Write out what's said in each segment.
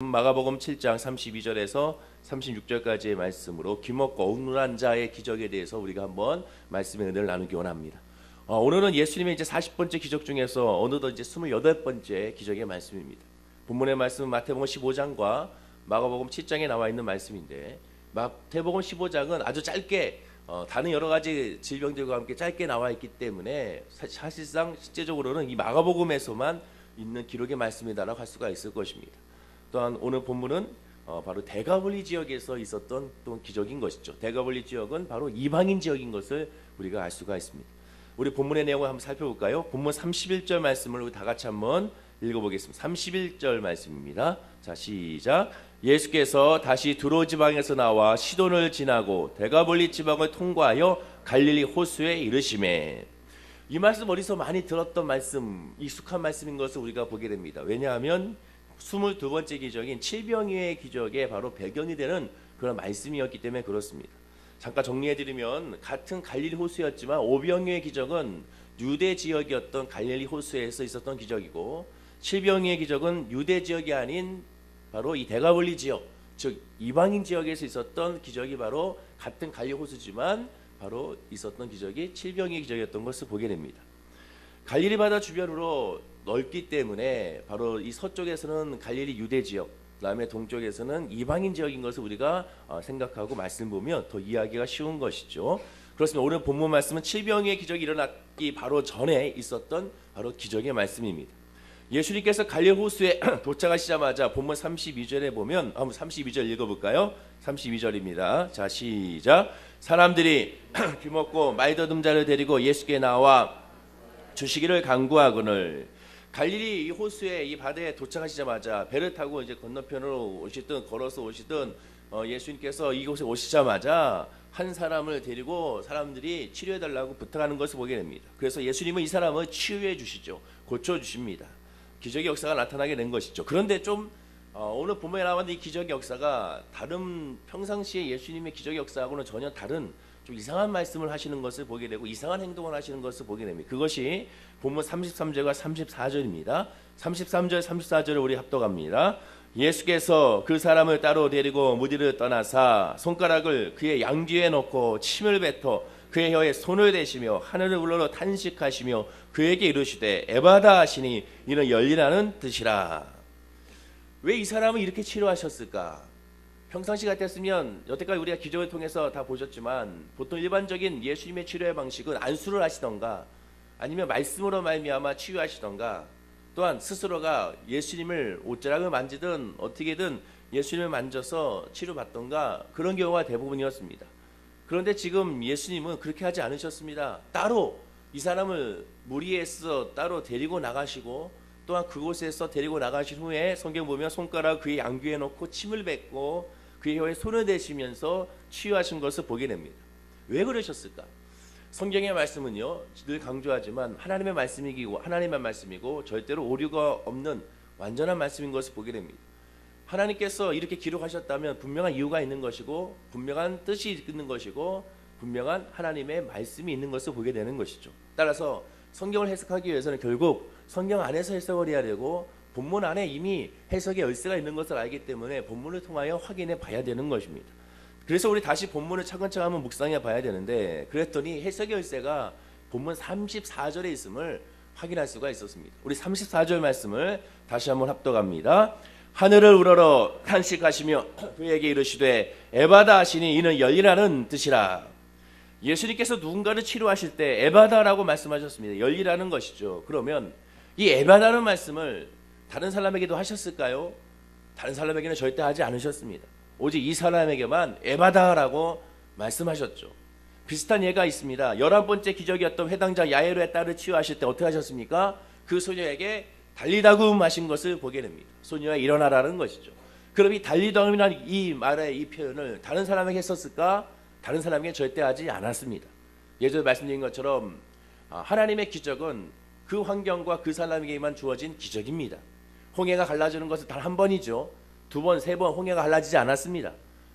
마가복음 7장 32절에서 36절까지의 말씀으로 귀먹고 억눌한 자의 기적에 대해서 우리가 한번 말씀의 은혜를 나누기 원합니다. 오늘은 예수님의 이제 40번째 기적 중에서 어느덧 이제 28번째 기적의 말씀입니다. 본문의 말씀은 마태복음 15장과 마가복음 7장에 나와 있는 말씀인데, 마태복음 15장은 아주 짧게 다른 여러 가지 질병들과 함께 짧게 나와 있기 때문에 사실상 실제적으로는 이 마가복음에서만 있는 기록의 말씀이다라고 할 수가 있을 것입니다. 또한 오늘 본문은 바로 대가볼리 지역에서 있었던 또 기적인 것이죠. 대가볼리 지역은 바로 이방인 지역인 것을 우리가 알 수가 있습니다. 우리 본문의 내용을 한번 살펴볼까요? 본문 31절 말씀을 우리 다 같이 한번 읽어보겠습니다. 31절 말씀입니다. 자, 시작. 예수께서 다시 두로 지방에서 나와 시돈을 지나고 대가볼리 지방을 통과하여 갈릴리 호수에 이르시매. 이 말씀 어디서 많이 들었던 말씀, 익숙한 말씀인 것을 우리가 보게 됩니다. 왜냐하면 22번째 기적인 칠병이의 기적에 바로 배경이 되는 그런 말씀이었기 때문에 그렇습니다. 잠깐 정리해드리면, 같은 갈릴리 호수였지만 오병이의 기적은 유대 지역이었던 갈릴리 호수에서 있었던 기적이고, 칠병이의 기적은 유대 지역이 아닌 바로 이 대가볼리 지역, 즉 이방인 지역에서 있었던 기적이 바로 같은 갈릴리 호수지만 바로 있었던 기적이 칠병이의 기적이었던 것을 보게 됩니다. 갈릴리 바다 주변으로 넓기 때문에 바로 이 서쪽에서는 갈릴리 유대 지역, 그다음에 동쪽에서는 이방인 지역인 것을 우리가 생각하고 말씀 보면 더 이해하기가 쉬운 것이죠. 그렇습니다. 오늘 본문 말씀은 칠병이의 기적이 일어났기 바로 전에 있었던 바로 기적의 말씀입니다. 예수님께서 갈릴리 호수에 도착하시자마자 본문 32절에 보면, 한번 32절 읽어볼까요? 32절입니다. 자, 시작. 사람들이 귀먹고 말 더듬 자를 데리고 예수께 나와 주시기를 간구하거늘. 갈릴리 이 호수에, 이 바다에 도착하시자마자 배를 타고 이제 건너편으로 오시든 걸어서 오시든 예수님께서 이곳에 오시자마자 한 사람을 데리고 사람들이 치료해달라고 부탁하는 것을 보게 됩니다. 그래서 예수님은 이 사람을 치유해 주시죠. 고쳐주십니다. 기적의 역사가 나타나게 된 것이죠. 그런데 좀 오늘 본문에 나오는 이 기적의 역사가 다른 평상시에 예수님의 기적의 역사하고는 전혀 다른 좀 이상한 말씀을 하시는 것을 보게 되고, 이상한 행동을 하시는 것을 보게 됩니다. 그것이 본문 33절과 34절입니다. 33절, 34절을 우리 합독합니다. 예수께서 그 사람을 따로 데리고 무리를 떠나사 손가락을 그의 양귀에 넣고 침을 뱉어 그의 혀에 손을 대시며 하늘을 우러러 탄식하시며 그에게 이르시되 에바다 하시니 이는 열리라는 뜻이라. 왜 이 사람을 이렇게 치료하셨을까? 평상시 같았으면, 여태까지 우리가 기적을 통해서 다 보셨지만, 보통 일반적인 예수님의 치료의 방식은 안수를 하시던가 아니면 말씀으로 말미암아 치유하시던가, 또한 스스로가 예수님을 옷자락을 만지든 어떻게든 예수님을 만져서 치료받던가, 그런 경우가 대부분이었습니다. 그런데 지금 예수님은 그렇게 하지 않으셨습니다. 따로 이 사람을 무리에서 따로 데리고 나가시고, 또한 그곳에서 데리고 나가신 후에 성경 보면 손가락 그의 양귀에 넣고 침을 뱉고 그의 혀에 손을 대시면서 치유하신 것을 보게 됩니다. 왜 그러셨을까? 성경의 말씀은요, 늘 강조하지만 하나님의 말씀이고 절대로 오류가 없는 완전한 말씀인 것을 보게 됩니다. 하나님께서 이렇게 기록하셨다면 분명한 이유가 있는 것이고, 분명한 뜻이 있는 것이고, 분명한 하나님의 말씀이 있는 것을 보게 되는 것이죠. 따라서 성경을 해석하기 위해서는 결국 성경 안에서 해석을 해야 되고, 본문 안에 이미 해석의 열쇠가 있는 것을 알기 때문에 본문을 통하여 확인해 봐야 되는 것입니다. 그래서 우리 다시 본문을 차근차근 한번 묵상해 봐야 되는데, 그랬더니 해석의 열쇠가 본문 34절에 있음을 확인할 수가 있었습니다. 우리 34절 말씀을 다시 한번 합독합니다. 하늘을 우러러 탄식하시며 그에게 이르시되 에바다 하시니 이는 열리라는 뜻이라. 예수님께서 누군가를 치료하실 때 에바다라고 말씀하셨습니다. 열리라는 것이죠. 그러면 이 에바다는 말씀을 다른 사람에게도 하셨을까요? 다른 사람에게는 절대 하지 않으셨습니다. 오직 이 사람에게만 에바다라고 말씀하셨죠. 비슷한 예가 있습니다. 11번째 기적이었던 회당장 야이로의 딸을 치유하실 때 어떻게 하셨습니까? 그 소녀에게 달리다금 하신 것을 보게 됩니다. 소녀야 일어나라는 것이죠. 그럼 이 달리다금이라는 이 말의 이 표현을 다른 사람에게 했었을까? 다른 사람에게 절대 하지 않았습니다. 예전에 말씀드린 것처럼 하나님의 기적은 그 환경과 그 사람에게만 주어진 기적입니다. 홍해가 갈라지는 것은 단 한 번이죠. 두 번, 세 번 홍해가 갈라지지 않았습니다.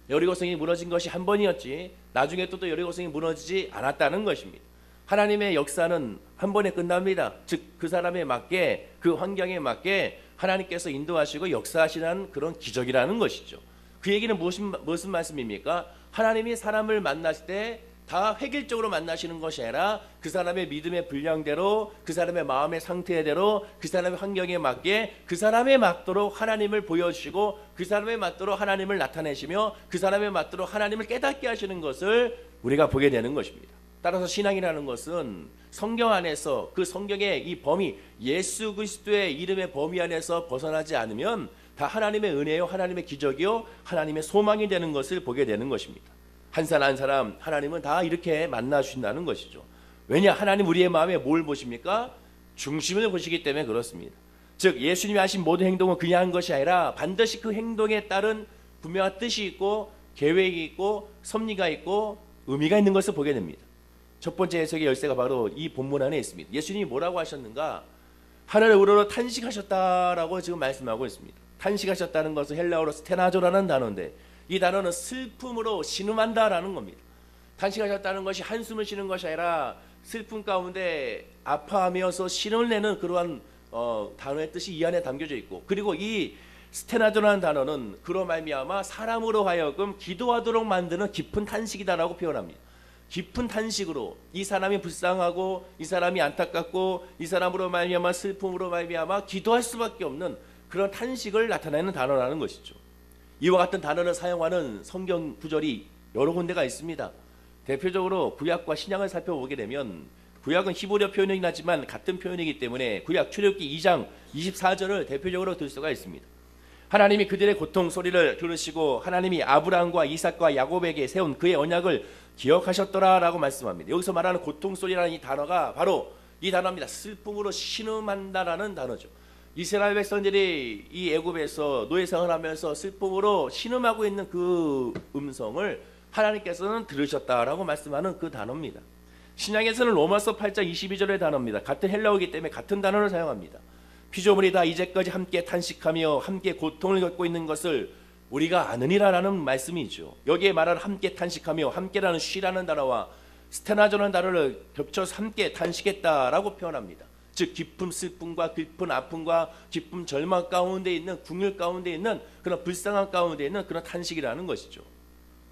여리고성이 무너진 것이 한 번이었지, 나중에 또 여리고성이 무너지지 않았다는 것입니다. 하나님의 역사는 한 번에 끝납니다. 즉 그 사람에 맞게, 그 환경에 맞게 하나님께서 인도하시고 역사하시는 그런 기적이라는 것이죠. 그 얘기는 무슨 말씀입니까? 하나님이 사람을 만나실 때 다 획일적으로 만나시는 것이 아니라 그 사람의 믿음의 분량대로, 그 사람의 마음의 상태대로, 그 사람의 환경에 맞게 그 사람에 맞도록 하나님을 보여주시고 그 사람에 맞도록 하나님을 나타내시며 그 사람에 맞도록 하나님을 깨닫게 하시는 것을 우리가 보게 되는 것입니다. 따라서 신앙이라는 것은 성경 안에서 그 성경의 이 범위, 예수 그리스도의 이름의 범위 안에서 벗어나지 않으면 다 하나님의 은혜요, 하나님의 기적이요, 하나님의 소망이 되는 것을 보게 되는 것입니다. 한 사람 한 사람 하나님은 다 이렇게 만나주신다는 것이죠. 왜냐? 하나님 우리의 마음에 뭘 보십니까? 중심을 보시기 때문에 그렇습니다. 즉 예수님이 하신 모든 행동은 그냥 한 것이 아니라 반드시 그 행동에 따른 분명한 뜻이 있고 계획이 있고 섭리가 있고 의미가 있는 것을 보게 됩니다. 첫 번째 해석의 열쇠가 바로 이 본문 안에 있습니다. 예수님이 뭐라고 하셨는가? 하늘을 우러러 탄식하셨다라고 지금 말씀하고 있습니다. 탄식하셨다는 것은 헬라어로 스테나조라는 단어인데 이 단어는 슬픔으로 신음한다라는 겁니다. 탄식하셨다는 것이 한숨을 쉬는 것이 아니라 슬픔 가운데 아파하면서 신음을 내는 그러한 단어의 뜻이 이 안에 담겨져 있고, 그리고 이 스테나조라는 단어는 그로 말미암아 사람으로 하여금 기도하도록 만드는 깊은 탄식이다라고 표현합니다. 깊은 탄식으로 이 사람이 불쌍하고 이 사람이 안타깝고 이 사람으로 말미암아 슬픔으로 말미암아 기도할 수밖에 없는 그런 탄식을 나타내는 단어라는 것이죠. 이와 같은 단어를 사용하는 성경 구절이 여러 군데가 있습니다. 대표적으로 구약과 신약을 살펴보게 되면 구약은 히브리어 표현이긴 하지만 같은 표현이기 때문에 구약 출애굽기 2장 24절을 대표적으로 들 수가 있습니다. 하나님이 그들의 고통 소리를 들으시고 하나님이 아브라함과 이삭과 야곱에게 세운 그의 언약을 기억하셨더라라고 말씀합니다. 여기서 말하는 고통 소리라는 이 단어가 바로 이 단어입니다. 슬픔으로 신음한다라는 단어죠. 이스라엘 백성들이 이 애굽에서 노예 생활을 하면서 슬픔으로 신음하고 있는 그 음성을 하나님께서는 들으셨다라고 말씀하는 그 단어입니다. 신약에서는 로마서 8장 22절의 단어입니다. 같은 헬라어이기 때문에 같은 단어를 사용합니다. 피조물이 다 이제까지 함께 탄식하며 함께 고통을 겪고 있는 것을 우리가 아느니라라는 말씀이죠. 여기에 말하는 함께 탄식하며, 함께라는 쉬라는 단어와 스테나조라는 단어를 겹쳐서 함께 탄식했다라고 표현합니다. 즉 깊은 슬픔과 깊은 아픔과 깊은 절망 가운데 있는, 궁율 가운데 있는 그런 불쌍한 가운데 있는 그런 탄식이라는 것이죠.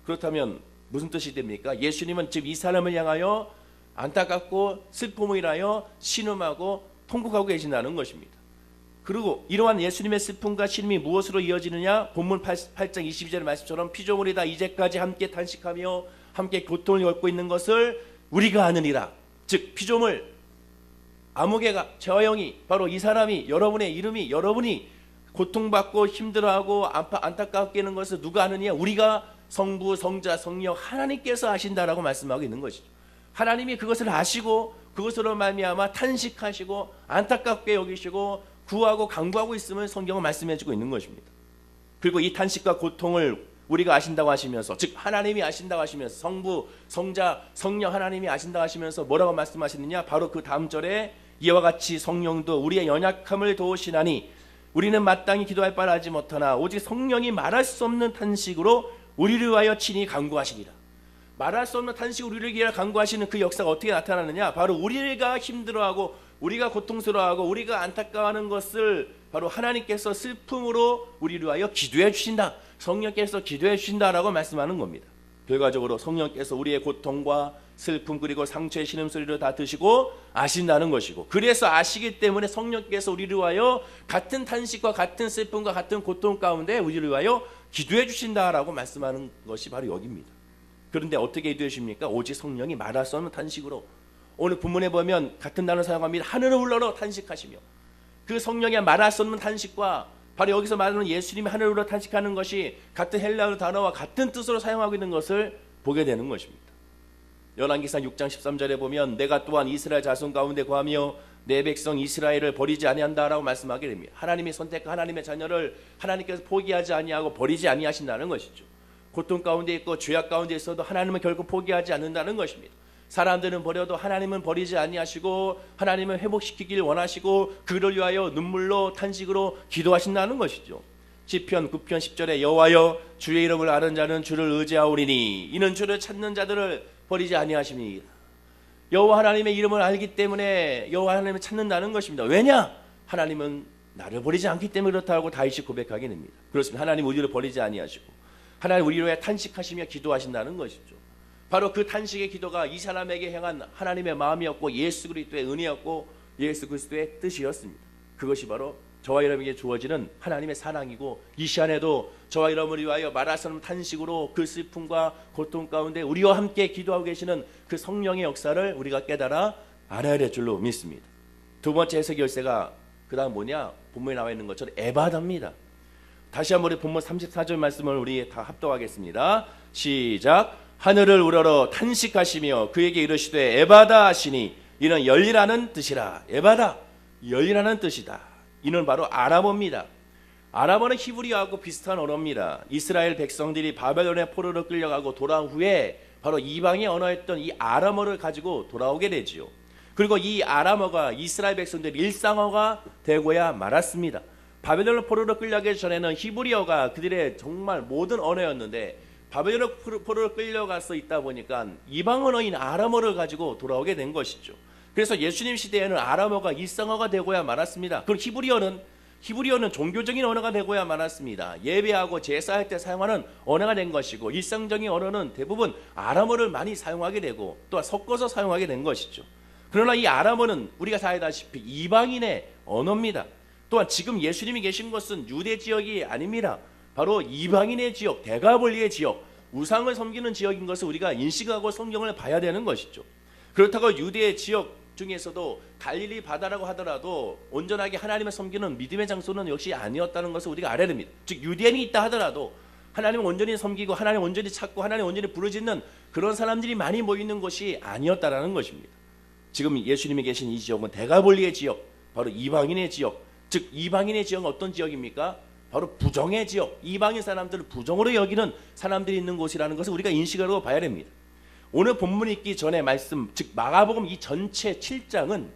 그렇다면 무슨 뜻이 됩니까? 예수님은 즉 이 사람을 향하여 안타깝고 슬픔을 인하여 신음하고 통곡하고 계신다는 것입니다. 그리고 이러한 예수님의 슬픔과 신음이 무엇으로 이어지느냐? 본문 8장 22절의 말씀처럼 피조물이 다 이제까지 함께 탄식하며 함께 고통을 겪고 있는 것을 우리가 아느니라. 즉 피조물 아무개가 저와 영이 바로 이 사람이, 여러분의 이름이, 여러분이 고통받고 힘들어하고 안타깝게 하는 것을 누가 아느냐? 우리가 성부, 성자, 성령 하나님께서 아신다라고 말씀하고 있는 것이죠. 하나님이 그것을 아시고 그것으로 말미암아 탄식하시고 안타깝게 여기시고 구하고 간구하고 있음을 성경은 말씀해주고 있는 것입니다. 그리고 이 탄식과 고통을 우리가 아신다고 하시면서, 즉 하나님이 아신다고 하시면서, 성부, 성자, 성령 하나님이 아신다고 하시면서 뭐라고 말씀하시느냐? 바로 그 다음 절에 이와 같이 성령도 우리의 연약함을 도우시나니 우리는 마땅히 기도할 바를 알지 못하나 오직 성령이 말할 수 없는 탄식으로 우리를 위하여 친히 간구하시니라. 말할 수 없는 탄식으로 우리를 위하여 간구하시는 그 역사가 어떻게 나타나느냐? 바로 우리가 힘들어하고 우리가 고통스러워하고 우리가 안타까워하는 것을 바로 하나님께서 슬픔으로 우리를 위하여 기도해 주신다. 성령께서 기도해 주신다라고 말씀하는 겁니다. 결과적으로 성령께서 우리의 고통과 슬픔 그리고 상처의 신음소리를 다 드시고 아신다는 것이고, 그래서 아시기 때문에 성령께서 우리를 위하여 같은 탄식과 같은 슬픔과 같은 고통 가운데 우리를 위하여 기도해 주신다라고 말씀하는 것이 바로 여기입니다. 그런데 어떻게 기도해 주십니까? 오직 성령이 말할 수 없는 탄식으로. 오늘 본문에 보면 같은 단어 사용합니다. 하늘을 울러러 탄식하시며, 그 성령의 말할 수 없는 탄식과 바로 여기서 말하는 예수님이 하늘을 울러 탄식하는 것이 같은 헬라어 단어와 같은 뜻으로 사용하고 있는 것을 보게 되는 것입니다. 열왕기상 6장 13절에 보면 내가 또한 이스라엘 자손 가운데 거하며 내 백성 이스라엘을 버리지 아니한다라고 말씀하게 됩니다. 하나님이 선택한 하나님의 자녀를 하나님께서 포기하지 아니하고 버리지 아니하신다는 것이죠. 고통 가운데 있고 죄악 가운데 있어도 하나님은 결국 포기하지 않는다는 것입니다. 사람들은 버려도 하나님은 버리지 아니하시고 하나님은 회복시키길 원하시고 그를 위하여 눈물로 탄식으로 기도하신다는 것이죠. 시편 9편 10절에 여호와여 주의 이름을 아는 자는 주를 의지하오리니 이는 주를 찾는 자들을 버리지 아니하십니다. 여호와 하나님의 이름을 알기 때문에 여호와 하나님을 찾는다는 것입니다. 왜냐? 하나님은 나를 버리지 않기 때문에 그렇다고 다윗이 고백하게 됩니다. 그렇습니다. 하나님 우리를 버리지 아니하시고 하나님 우리를 위해 탄식하시며 기도하신다는 것이죠. 바로 그 탄식의 기도가 이 사람에게 향한 하나님의 마음이었고 예수 그리스도의 은혜였고 예수 그리스도의 뜻이었습니다. 그것이 바로 저와 여러분에게 주어지는 하나님의 사랑이고 이 시간에도 저와 여러분을 위하여 말할 수 없는 탄식으로 그 슬픔과 고통 가운데 우리와 함께 기도하고 계시는 그 성령의 역사를 우리가 깨달아 알아야 될 줄로 믿습니다. 두 번째 해석 열쇠가 그 다음 뭐냐? 본문에 나와 있는 것처럼 에바다입니다. 다시 한번 우리 본문 34절 말씀을 우리 다 합독하겠습니다. 시작. 하늘을 우러러 탄식하시며 그에게 이르시되 에바다 하시니 이는 열리라는 뜻이라. 에바다, 열리라는 뜻이다. 이는 바로 아람어입니다. 아람어는 히브리어하고 비슷한 언어입니다. 이스라엘 백성들이 바벨론의 포로로 끌려가고 돌아온 후에 바로 이방의 언어였던 이 아람어를 가지고 돌아오게 되지요. 그리고 이 아람어가 이스라엘 백성들의 일상어가 되고야 말았습니다. 바벨론 포로로 끌려가기 전에는 히브리어가 그들의 정말 모든 언어였는데 바벨론 포로로 끌려가서 있다 보니까 이방 언어인 아람어를 가지고 돌아오게 된 것이죠. 그래서 예수님 시대에는 아람어가 일상어가 되고야 말았습니다. 그리고 히브리어는 종교적인 언어가 되고야 말았습니다. 예배하고 제사할 때 사용하는 언어가 된 것이고 일상적인 언어는 대부분 아람어를 많이 사용하게 되고 또한 섞어서 사용하게 된 것이죠. 그러나 이 아람어는 우리가 다 알다시피 이방인의 언어입니다. 또한 지금 예수님이 계신 것은 유대 지역이 아닙니다. 바로 이방인의 지역, 데가볼리의 지역, 우상을 섬기는 지역인 것을 우리가 인식하고 성경을 봐야 되는 것이죠. 그렇다고 유대 지역 중에서도 갈릴리 바다라고 하더라도 온전하게 하나님을 섬기는 믿음의 장소는 역시 아니었다는 것을 우리가 알아야 됩니다. 즉 유대인이 있다 하더라도 하나님을 온전히 섬기고 하나님을 온전히 찾고 하나님을 온전히 부르짖는 그런 사람들이 많이 모이는 곳이 아니었다라는 것입니다. 지금 예수님이 계신 이 지역은 데가볼리의 지역, 바로 이방인의 지역, 즉 이방인의 지역은 어떤 지역입니까? 바로 부정의 지역, 이방인 사람들을 부정으로 여기는 사람들이 있는 곳이라는 것을 우리가 인식하고 봐야 됩니다. 오늘 본문 읽기 전에 말씀, 즉 마가복음 이 전체 7장은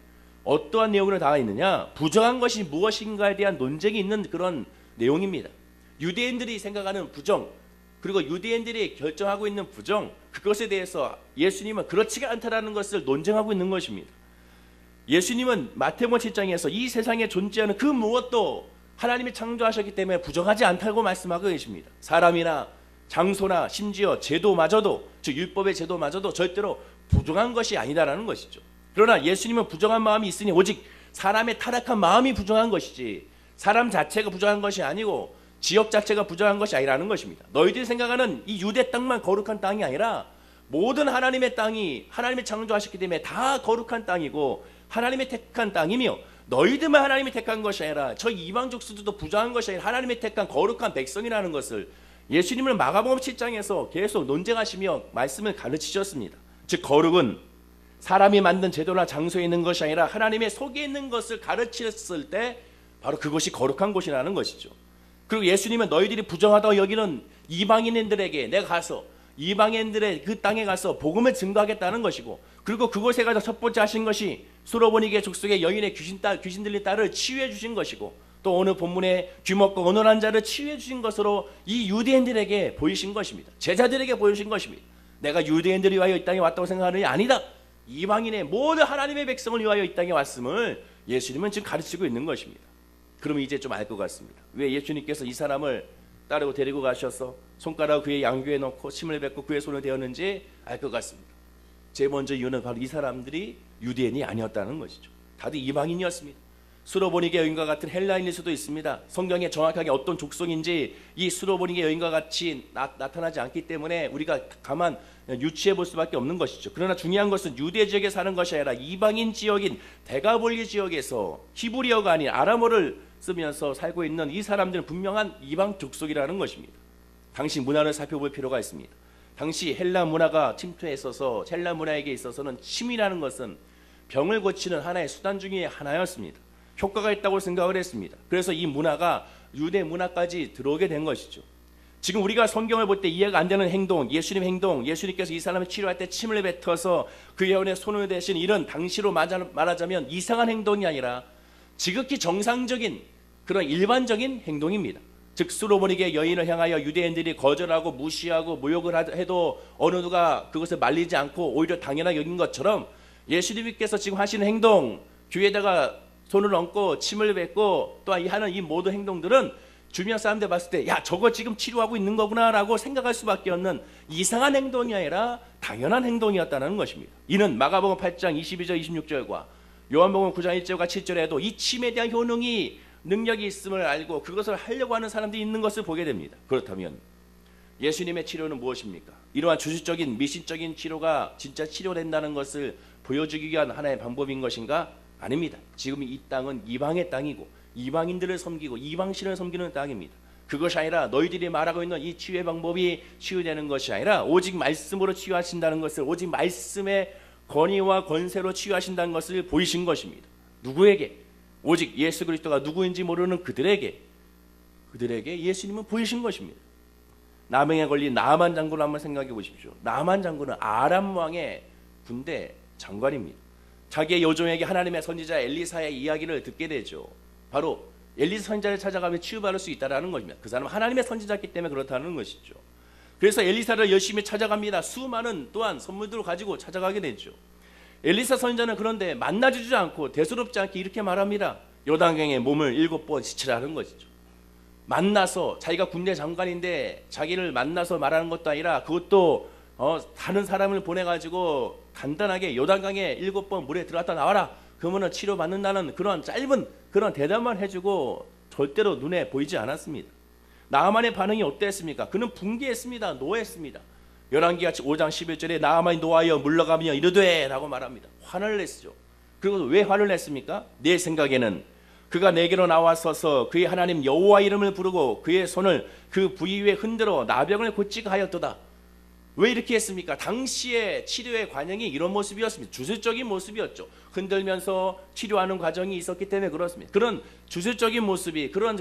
어떠한 내용으로 나와 있느냐? 부정한 것이 무엇인가에 대한 논쟁이 있는 그런 내용입니다. 유대인들이 생각하는 부정, 그리고 유대인들이 결정하고 있는 부정, 그것에 대해서 예수님은 그렇지가 않다라는 것을 논쟁하고 있는 것입니다. 예수님은 마태복음 7장에서 이 세상에 존재하는 그 무엇도 하나님이 창조하셨기 때문에 부정하지 않다고 말씀하고 계십니다. 사람이나 장소나 심지어 제도마저도, 즉 율법의 제도마저도 절대로 부정한 것이 아니다라는 것이죠. 그러나 예수님은 부정한 마음이 있으니 오직 사람의 타락한 마음이 부정한 것이지 사람 자체가 부정한 것이 아니고 지역 자체가 부정한 것이 아니라는 것입니다. 너희들이 생각하는 이 유대 땅만 거룩한 땅이 아니라 모든 하나님의 땅이 하나님이 창조하셨기 때문에 다 거룩한 땅이고 하나님의 택한 땅이며 너희들만 하나님이 택한 것이 아니라 저 이방 족수들도 부정한 것이 아니라 하나님이 택한 거룩한 백성이라는 것을 예수님은 마가복음 7장에서 계속 논쟁하시며 말씀을 가르치셨습니다. 즉 거룩은 사람이 만든 제도나 장소에 있는 것이 아니라 하나님의 속에 있는 것을 가르쳤을 때 바로 그것이 거룩한 곳이라는 것이죠. 그리고 예수님은 너희들이 부정하다고 여기는 이방인들에게 내가 가서 이방인들의 그 땅에 가서 복음을 증거하겠다는 것이고 그리고 그곳에 가서 첫 번째 하신 것이 수로보니게 족속의 여인의 귀신 들린 딸을 치유해 주신 것이고 또 오늘 본문에 귀먹고 언어난 자를 치유해 주신 것으로 이 유대인들에게 보이신 것입니다. 제자들에게 보이신 것입니다. 내가 유대인들을 위하여 이 땅에 왔다고 생각하느니 아니다. 이방인의 모든 하나님의 백성을 위하여 이 땅에 왔음을 예수님은 지금 가르치고 있는 것입니다. 그러면 이제 좀 알 것 같습니다. 왜 예수님께서 이 사람을 따르고 데리고 가셔서 손가락 그의 양귀에 넣고 침을 뱉고 그의 손을 대었는지 알 것 같습니다. 제일 먼저 이유는 바로 이 사람들이 유대인이 아니었다는 것이죠. 다들 이방인이었습니다. 수로보니게 여인과 같은 헬라인일 수도 있습니다. 성경에 정확하게 어떤 족속인지 이 수로보니게 여인과 같이 나타나지 않기 때문에 우리가 가만 유추해 볼 수밖에 없는 것이죠. 그러나 중요한 것은 유대 지역에 사는 것이 아니라 이방인 지역인 데가볼리 지역에서 히브리어가 아닌 아람어를 쓰면서 살고 있는 이 사람들은 분명한 이방 족속이라는 것입니다. 당시 문화를 살펴볼 필요가 있습니다. 당시 헬라 문화가 침투해 있어서 헬라 문화에게 있어서는 침이라는 것은 병을 고치는 하나의 수단 중에 하나였습니다. 효과가 있다고 생각을 했습니다. 그래서 이 문화가 유대 문화까지 들어오게 된 것이죠. 지금 우리가 성경을 볼 때 이해가 안 되는 행동, 예수님 행동, 예수님께서 이 사람을 치료할 때 침을 뱉어서 그 여인의 손을 대신 이런 당시로 말하자면 이상한 행동이 아니라 지극히 정상적인 그런 일반적인 행동입니다. 즉 수로보니게 여인을 향하여 유대인들이 거절하고 무시하고 모욕을 해도 어느 누가 그것을 말리지 않고 오히려 당연하게 여긴 것처럼 예수님께서 지금 하시는 행동, 교회에다가 손을 얹고 침을 뱉고 또 하는 이 모든 행동들은 주변 사람들 봤을 때 야 저거 지금 치료하고 있는 거구나 라고 생각할 수밖에 없는 이상한 행동이 아니라 당연한 행동이었다는 것입니다. 이는 마가복음 8장 22절 26절과 요한복음 9장 1절과 7절에도 이 침에 대한 효능이 능력이 있음을 알고 그것을 하려고 하는 사람들이 있는 것을 보게 됩니다. 그렇다면 예수님의 치료는 무엇입니까? 이러한 주술적인 미신적인 치료가 진짜 치료된다는 것을 보여주기 위한 하나의 방법인 것인가? 아닙니다. 지금 이 땅은 이방의 땅이고 이방인들을 섬기고 이방신을 섬기는 땅입니다. 그것이 아니라 너희들이 말하고 있는 이 치유의 방법이 치유되는 것이 아니라 오직 말씀으로 치유하신다는 것을, 오직 말씀의 권위와 권세로 치유하신다는 것을 보이신 것입니다. 누구에게? 오직 예수 그리스도가 누구인지 모르는 그들에게 예수님은 보이신 것입니다. 나병에 걸린 나만 장군을 한번 생각해 보십시오. 나만 장군은 아람 왕의 군대 장관입니다. 자기의 여종에게 하나님의 선지자 엘리사의 이야기를 듣게 되죠. 바로 엘리사 선지자를 찾아가면 치유받을 수 있다는 것입니다. 그 사람은 하나님의 선지자이기 때문에 그렇다는 것이죠. 그래서 엘리사를 열심히 찾아갑니다. 수많은 또한 선물들을 가지고 찾아가게 되죠. 엘리사 선지자는 그런데 만나주지 않고 대수롭지 않게 이렇게 말합니다. 요단강에 몸을 7번 씻으라는 것이죠. 만나서 자기가 군대 장관인데 자기를 만나서 말하는 것도 아니라 그것도 다른 사람을 보내가지고 간단하게 요단강에 7번 물에 들어갔다 나와라. 그러면 치료받는다는 그런 짧은 그런 대답만 해주고 절대로 눈에 보이지 않았습니다. 나아만의 반응이 어땠습니까? 그는 분개했습니다. 노했습니다. 열왕기하 5장 11절에 나아만이 노하여 물러가며 이르되 라고 말합니다. 화를 냈죠. 그리고 왜 화를 냈습니까? 내 생각에는 그가 내게로 나와서서 그의 하나님 여호와 이름을 부르고 그의 손을 그 부위 위에 흔들어 나병을 고치게 하였도다. 왜 이렇게 했습니까? 당시의 치료의 관행이 이런 모습이었습니다. 주술적인 모습이었죠. 흔들면서 치료하는 과정이 있었기 때문에 그렇습니다. 그런 주술적인 모습이 그런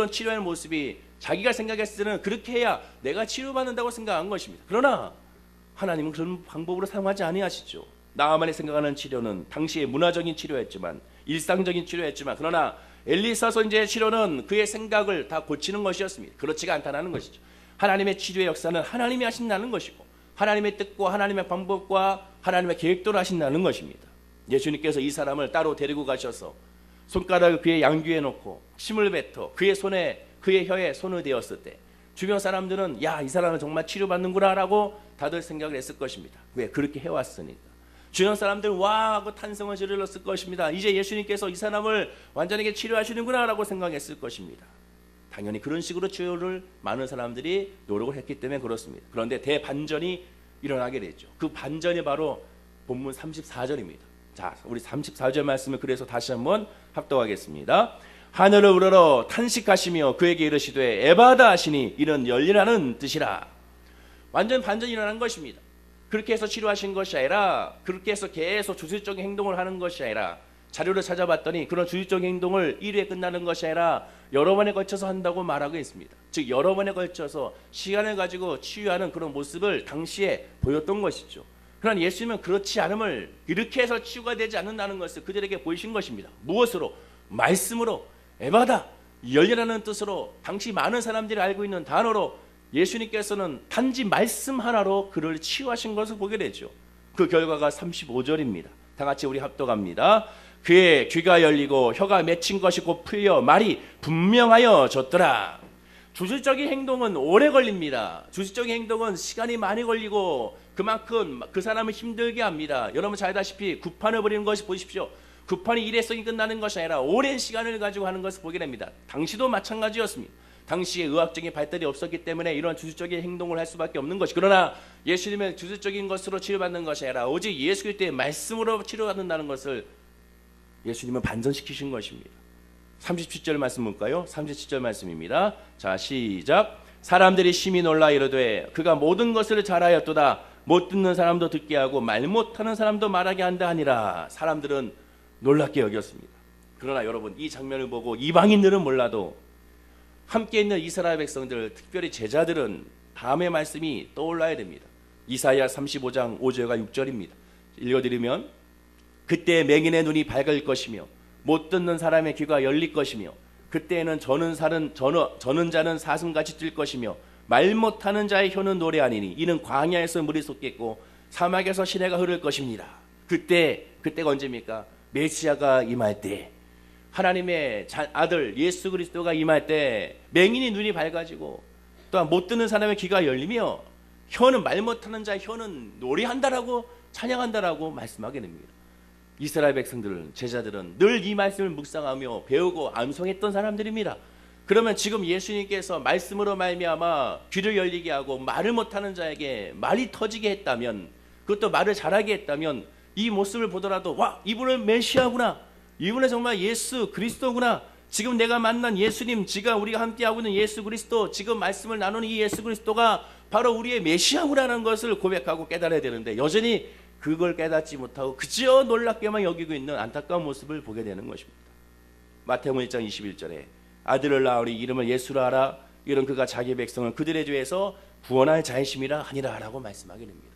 치료하는 모습이 자기가 생각했을 때는 그렇게 해야 내가 치료받는다고 생각한 것입니다. 그러나 하나님은 그런 방법으로 사용하지 아니하시죠. 나아만이 생각하는 치료는 당시의 문화적인 치료였지만 일상적인 치료였지만 그러나 엘리사 선지자의 치료는 그의 생각을 다 고치는 것이었습니다. 그렇지가 않다는 것이죠. 하나님의 치료의 역사는 하나님이 하신다는 것이고 하나님의 뜻과 하나님의 방법과 하나님의 계획대로 하신다는 것입니다. 예수님께서 이 사람을 따로 데리고 가셔서 손가락을 그의 양귀에 놓고 침을 뱉어 그의 혀에 손을 대었을 때 주변 사람들은 야, 이 사람은 정말 치료받는구나 라고 다들 생각을 했을 것입니다. 왜? 그렇게 해왔으니까. 주변 사람들은 와 하고 탄성을 지르렀을 것입니다. 이제 예수님께서 이 사람을 완전하게 치료하시는구나 라고 생각했을 것입니다. 당연히 그런 식으로 치료를 많은 사람들이 노력을 했기 때문에 그렇습니다. 그런데 대반전이 일어나게 됐죠. 그 반전이 바로 본문 34절입니다. 자, 우리 34절 말씀을 그래서 다시 한번 합독하겠습니다. 하늘을 우러러 탄식하시며 그에게 이르시되 에바다 하시니 이는 열리라는 뜻이라. 완전 반전이 일어난 것입니다. 그렇게 해서 치료하신 것이 아니라 그렇게 해서 계속 주술적인 행동을 하는 것이 아니라 자료를 찾아봤더니 그런 주술적인 행동을 1회에 끝나는 것이 아니라 여러 번에 걸쳐서 한다고 말하고 있습니다. 즉 여러 번에 걸쳐서 시간을 가지고 치유하는 그런 모습을 당시에 보였던 것이죠. 그러나 예수님은 그렇지 않음을 이렇게 해서 치유가 되지 않는다는 것을 그들에게 보이신 것입니다. 무엇으로? 말씀으로. 에바다, 열리라는 뜻으로 당시 많은 사람들이 알고 있는 단어로 예수님께서는 단지 말씀 하나로 그를 치유하신 것을 보게 되죠. 그 결과가 35절입니다. 다 같이 우리 합독합니다. 그의 귀가 열리고 혀가 맺힌 것이 곧 풀려 말이 분명하여졌더라. 주술적인 행동은 오래 걸립니다. 주술적인 행동은 시간이 많이 걸리고 그만큼 그 사람을 힘들게 합니다. 여러분 잘 아다시피 구판을 벌이는 것이 보십시오. 구판이 일회성이 끝나는 것이 아니라 오랜 시간을 가지고 하는 것을 보게 됩니다. 당시도 마찬가지였습니다. 당시에 의학적인 발달이 없었기 때문에 이런 주술적인 행동을 할 수밖에 없는 것이. 그러나 예수님은 주술적인 것으로 치료받는 것이 아니라 오직 예수 그리스도의 말씀으로 치료받는다는 것을 예수님은 반전시키신 것입니다. 37절 말씀 볼까요? 37절 말씀입니다. 자, 시작. 사람들이 심히 놀라 이르되 그가 모든 것을 잘하였도다. 못 듣는 사람도 듣게 하고 말 못하는 사람도 말하게 한다 하니라. 사람들은 놀랍게 여겼습니다. 그러나 여러분 이 장면을 보고 이방인들은 몰라도 함께 있는 이스라엘 백성들, 특별히 제자들은 다음의 말씀이 떠올라야 됩니다. 이사야 35장 5절과 6절입니다. 읽어드리면 그때 맹인의 눈이 밝을 것이며 못 듣는 사람의 귀가 열릴 것이며 그때에는 저는 자는 사슴같이 뛸 것이며 말 못하는 자의 혀는 노래하니니 이는 광야에서 물이 솟겠고 사막에서 시내가 흐를 것입니다. 그때가 언제입니까? 메시아가 임할 때. 하나님의 아들 예수 그리스도가 임할 때 맹인이 눈이 밝아지고 또한 못 듣는 사람의 귀가 열리며 혀는 말 못하는 자의 혀는 노래한다라고 찬양한다라고 말씀하게 됩니다. 이스라엘 백성들은 제자들은 늘 이 말씀을 묵상하며 배우고 암송했던 사람들입니다. 그러면 지금 예수님께서 말씀으로 말미암아 귀를 열리게 하고 말을 못하는 자에게 말이 터지게 했다면, 그것도 말을 잘하게 했다면 이 모습을 보더라도 와, 이분은 메시아구나, 이분은 정말 예수 그리스도구나, 지금 내가 만난 예수님, 지금 우리가 함께하고 있는 예수 그리스도, 지금 말씀을 나누는 이 예수 그리스도가 바로 우리의 메시아구라는 것을 고백하고 깨달아야 되는데 여전히 그걸 깨닫지 못하고 그저 놀랍게만 여기고 있는 안타까운 모습을 보게 되는 것입니다. 마태복음 1장 21절에 아들을 낳으리 이름을 예수라 하라, 이런 그가 자기 백성을 그들의 죄에서 구원할 자이심이라 하니라 라고 말씀하게 됩니다.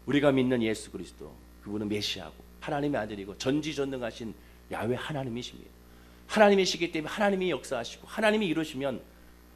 우리가 믿는 예수 그리스도, 그분은 메시아고 하나님의 아들이고 전지전능하신 야훼 하나님이십니다. 하나님이시기 때문에 하나님이 역사하시고 하나님이 이루시면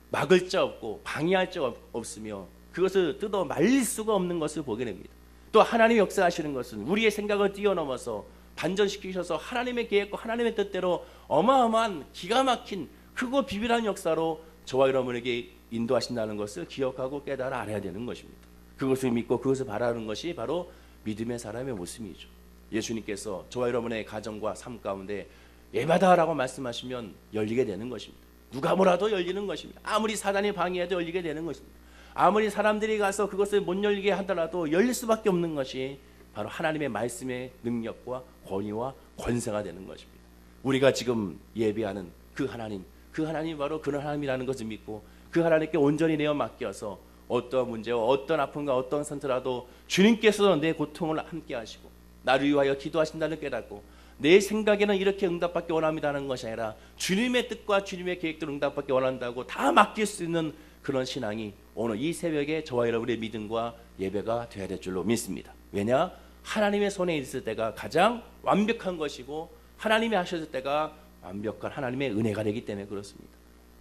막을 자 없고 방해할 자 없으며 그것을 뜯어 말릴 수가 없는 것을 보게 됩니다. 또 하나님이 역사하시는 것은 우리의 생각을 뛰어넘어서 반전시키셔서 하나님의 계획과 하나님의 뜻대로 어마어마한 기가 막힌 크고 비밀한 역사로 저와 여러분에게 인도하신다는 것을 기억하고 깨달아 알아야 되는 것입니다. 그것을 믿고 그것을 바라는 것이 바로 믿음의 사람의 모습이죠. 예수님께서 저와 여러분의 가정과 삶 가운데 예배다라고 말씀하시면 열리게 되는 것입니다. 누가 뭐라도 열리는 것입니다. 아무리 사단이 방해해도 열리게 되는 것입니다. 아무리 사람들이 가서 그것을 못 열리게 하더라도 열릴 수밖에 없는 것이 바로 하나님의 말씀의 능력과 권위와 권세가 되는 것입니다. 우리가 지금 예배하는 그 하나님이 바로 그런 하나님이라는 것을 믿고 그 하나님께 온전히 내어 맡겨서 어떠한 문제와 어떤 아픔과 어떤 상태라도 주님께서 내 고통을 함께 하시고 나를 위하여 기도하신다는 깨닫고 내 생각에는 이렇게 응답받기 원합니다는 것이 아니라 주님의 뜻과 주님의 계획대로 응답받기 원한다고 다 맡길 수 있는 그런 신앙이 오늘 이 새벽에 저와 여러분의 믿음과 예배가 되어야 될 줄로 믿습니다. 왜냐? 하나님의 손에 있을 때가 가장 완벽한 것이고 하나님이 하셨을 때가 완벽한 하나님의 은혜가 되기 때문에 그렇습니다.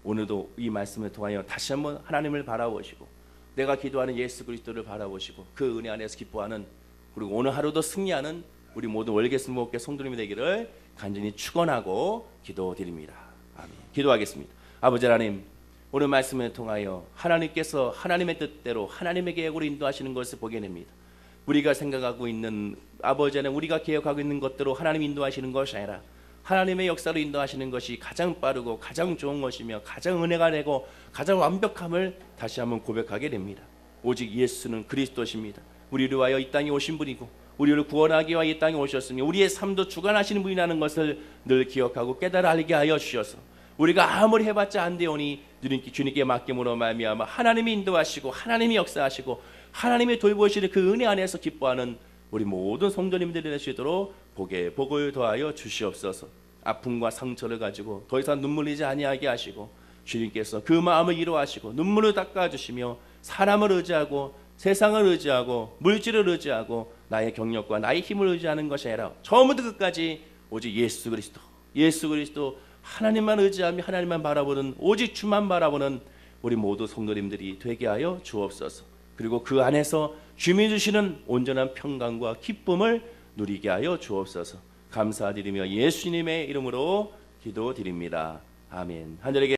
오늘도 이 말씀을 통하여 다시 한번 하나님을 바라보시고 내가 기도하는 예수 그리스도를 바라보시고 그 은혜 안에서 기뻐하는, 그리고 오늘 하루도 승리하는 우리 모든 월계승목회 성도님이 되기를 간절히 축원하고 기도드립니다. 아멘. 기도하겠습니다. 아버지 하나님, 오늘 말씀을 통하여 하나님께서 하나님의 뜻대로 하나님의 계획으로 인도하시는 것을 보게 됩니다. 우리가 생각하고 있는 아버지 하나님, 우리가 기억하고 있는 것대로 하나님 인도하시는 것이 아니라 하나님의 역사로 인도하시는 것이 가장 빠르고 가장 좋은 것이며 가장 은혜가 되고 가장 완벽함을 다시 한번 고백하게 됩니다. 오직 예수는 그리스도십니다. 우리를 위하여 이 땅에 오신 분이고 우리를 구원하기 위하여 이 땅에 오셨으며 우리의 삶도 주관하시는 분이라는 것을 늘 기억하고 깨달아 알게 하여 주셔서 우리가 아무리 해봤자 안 되오니 주님께 맡김으로 말미암아 하나님이 인도하시고 하나님이 역사하시고 하나님이 돌보시는 그 은혜 안에서 기뻐하는 우리 모든 성도님들이 되시도록 복을 더하여 주시옵소서. 아픔과 상처를 가지고 더 이상 눈물 흘리지 아니하게 하시고 주님께서 그 마음을 위로하시고 눈물을 닦아주시며 사람을 의지하고 세상을 의지하고 물질을 의지하고 나의 경력과 나의 힘을 의지하는 것이 아니라 처음부터 끝까지 오직 예수 그리스도 하나님만 의지하며 하나님만 바라보는, 오직 주만 바라보는 우리 모두 성도님들이 되게 하여 주옵소서. 그리고 그 안에서 주님이 주시는 온전한 평강과 기쁨을 누리게 하여 주옵소서. 감사드리며 예수님의 이름으로 기도드립니다. 아멘. 하늘에게